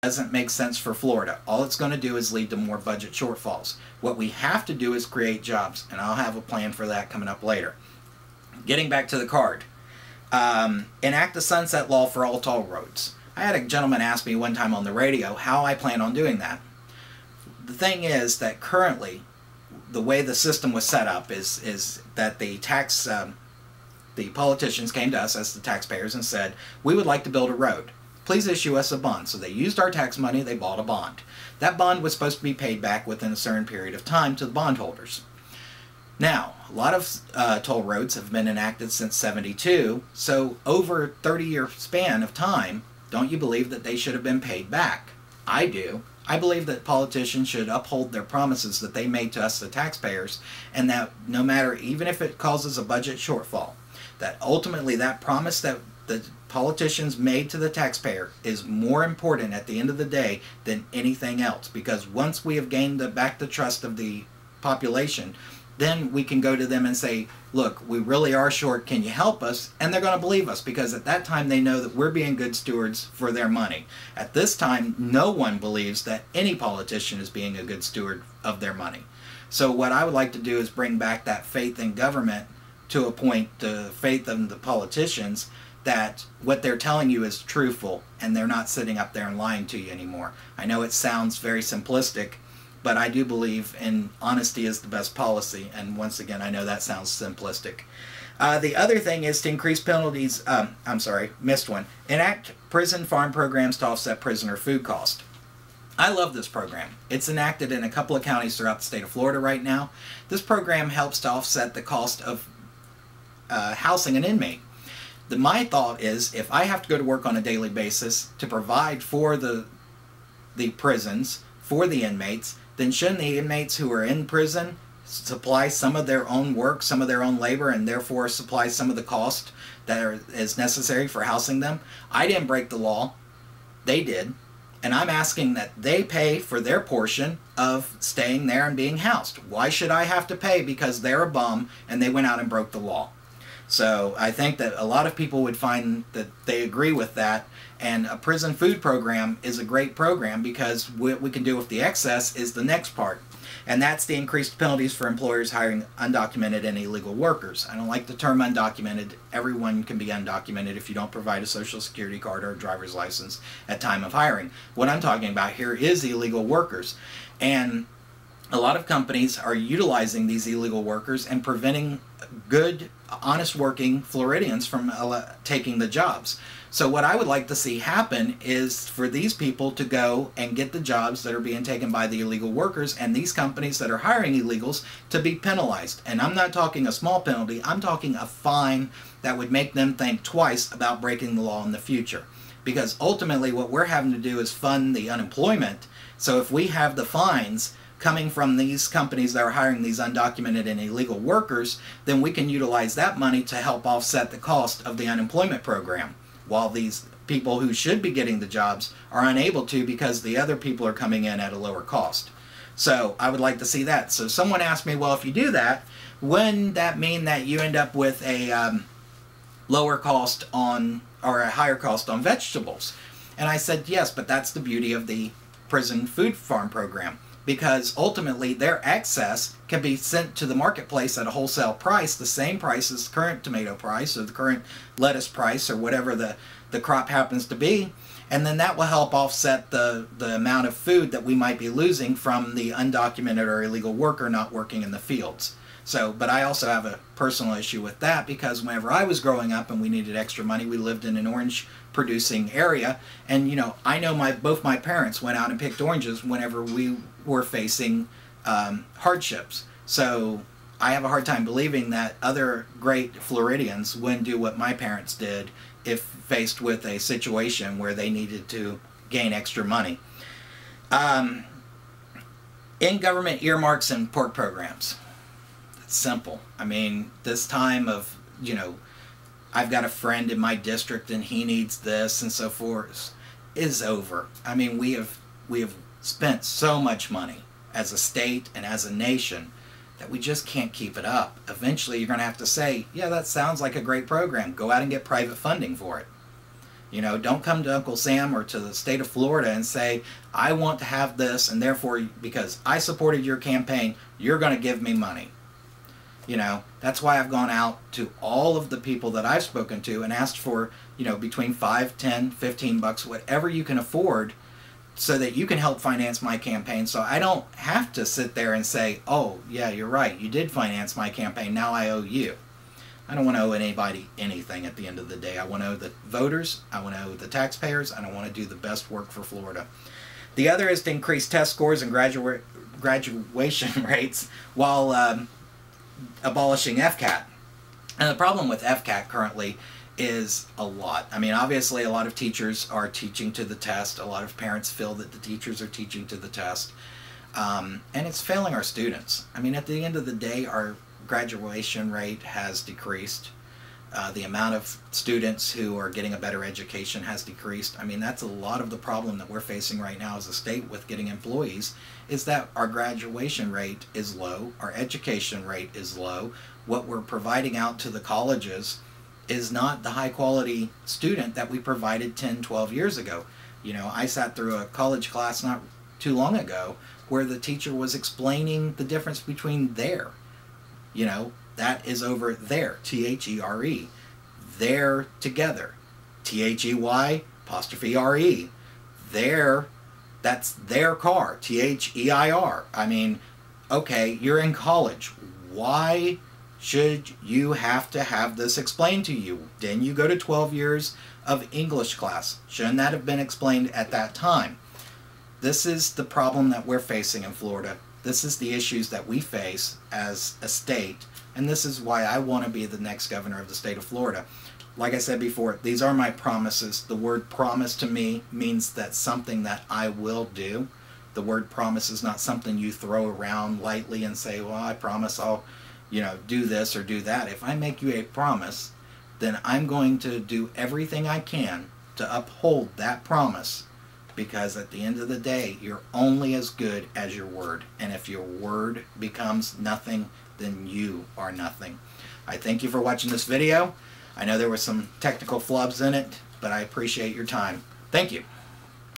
doesn't make sense for Florida. All it's going to do is lead to more budget shortfalls. What we have to do is create jobs, and I'll have a plan for that coming up later. Getting back to the card. Enact a sunset law for all toll roads. I had a gentleman ask me one time on the radio how I plan on doing that. The thing is that currently, the way the system was set up is that the politicians came to us as the taxpayers and said, we would like to build a road. Please issue us a bond. So they used our tax money, they bought a bond. That bond was supposed to be paid back within a certain period of time to the bondholders. Now, a lot of toll roads have been enacted since '72, so over a 30-year span of time, don't you believe that they should have been paid back? I do. I believe that politicians should uphold their promises that they made to us, the taxpayers, and that no matter, even if it causes a budget shortfall, that ultimately that promise that the politicians made to the taxpayer is more important at the end of the day than anything else, because once we have gained back the trust of the population, then we can go to them and say, look, we really are short, can you help us? And they're going to believe us, because at that time they know that we're being good stewards for their money. At this time, no one believes that any politician is being a good steward of their money. So what I would like to do is bring back that faith in government to a point, the faith in the politicians, that what they're telling you is truthful and they're not sitting up there and lying to you anymore. I know it sounds very simplistic, but I do believe in honesty is the best policy, and once again, I know that sounds simplistic. The other thing is to increase penalties, missed one. Enact prison farm programs to offset prisoner food cost. I love this program. It's enacted in a couple of counties throughout the state of Florida right now. This program helps to offset the cost of housing an inmate. My thought is, if I have to go to work on a daily basis to provide for the prisons, for the inmates, then shouldn't the inmates who are in prison supply some of their own work, some of their own labor, and therefore supply some of the cost that is necessary for housing them? I didn't break the law. They did. And I'm asking that they pay for their portion of staying there and being housed. Why should I have to pay because they're a bum and they went out and broke the law? So I think that a lot of people would find that they agree with that, and a prison food program is a great program, because what we can do with the excess is the next part, and that's the increased penalties for employers hiring undocumented and illegal workers. I don't like the term undocumented. Everyone can be undocumented if you don't provide a social security card or a driver's license at time of hiring. What I'm talking about here is illegal workers, and a lot of companies are utilizing these illegal workers and preventing good, honest working Floridians from taking the jobs. So what I would like to see happen is for these people to go and get the jobs that are being taken by the illegal workers, and these companies that are hiring illegals to be penalized. And I'm not talking a small penalty, I'm talking a fine that would make them think twice about breaking the law in the future. Because ultimately what we're having to do is fund the unemployment. So if we have the fines coming from these companies that are hiring these undocumented and illegal workers, then we can utilize that money to help offset the cost of the unemployment program, while these people who should be getting the jobs are unable to because the other people are coming in at a lower cost. So I would like to see that. So someone asked me, well, if you do that, wouldn't that mean that you end up with a lower cost on, or a higher cost on vegetables? And I said, yes, but that's the beauty of the prison food farm program, because ultimately their excess can be sent to the marketplace at a wholesale price, the same price as the current tomato price or the current lettuce price or whatever the crop happens to be, and then that will help offset the amount of food that we might be losing from the undocumented or illegal worker not working in the fields. So, but I also have a personal issue with that, because whenever I was growing up and we needed extra money, we lived in an orange producing area, and you know, I know both my parents went out and picked oranges whenever we were facing hardships. So I have a hard time believing that other great Floridians wouldn't do what my parents did if faced with a situation where they needed to gain extra money. In government earmarks and pork programs. It's simple. I mean, this time of, you know, I've got a friend in my district and he needs this and so forth is over. I mean, we have spent so much money as a state and as a nation that we just can't keep it up. Eventually you're going to have to say, yeah, that sounds like a great program. Go out and get private funding for it. You know, don't come to Uncle Sam or to the state of Florida and say, I want to have this, and therefore, because I supported your campaign, you're going to give me money. You know, that's why I've gone out to all of the people that I've spoken to and asked for, you know, between $5, $10, $15, whatever you can afford, so that you can help finance my campaign. So I don't have to sit there and say, oh, yeah, you're right, you did finance my campaign, now I owe you. I don't want to owe anybody anything at the end of the day. I want to owe the voters, I want to owe the taxpayers, and I want to do the best work for Florida. The other is to increase test scores and graduation rates while abolishing FCAT. And the problem with FCAT currently is a lot. I mean, obviously a lot of teachers are teaching to the test. A lot of parents feel that the teachers are teaching to the test. And it's failing our students. I mean, at the end of the day, our graduation rate has decreased. The amount of students who are getting a better education has decreased. I mean, that's a lot of the problem that we're facing right now as a state with getting employees, is that our graduation rate is low, our education rate is low. What we're providing out to the colleges is not the high quality student that we provided 10, 12 years ago. You know, I sat through a college class not too long ago where the teacher was explaining the difference between there. You know, that is over there, T-H-E-R-E. They're together, T-H-E-Y apostrophe R-E. There, that's their car, T-H-E-I-R. I mean, okay, you're in college. Why should you have to have this explained to you? Didn't you go to 12 years of English class? Shouldn't that have been explained at that time? This is the problem that we're facing in Florida. This is the issues that we face as a state, and this is why I want to be the next governor of the state of Florida. Like I said before, these are my promises. The word promise to me means that something that I will do. The word promise is not something you throw around lightly and say, well, I promise I'll, you know, do this or do that. If I make you a promise, then I'm going to do everything I can to uphold that promise, because at the end of the day, you're only as good as your word. And if your word becomes nothing, then you are nothing. I thank you for watching this video. I know there were some technical flubs in it, but I appreciate your time. Thank you.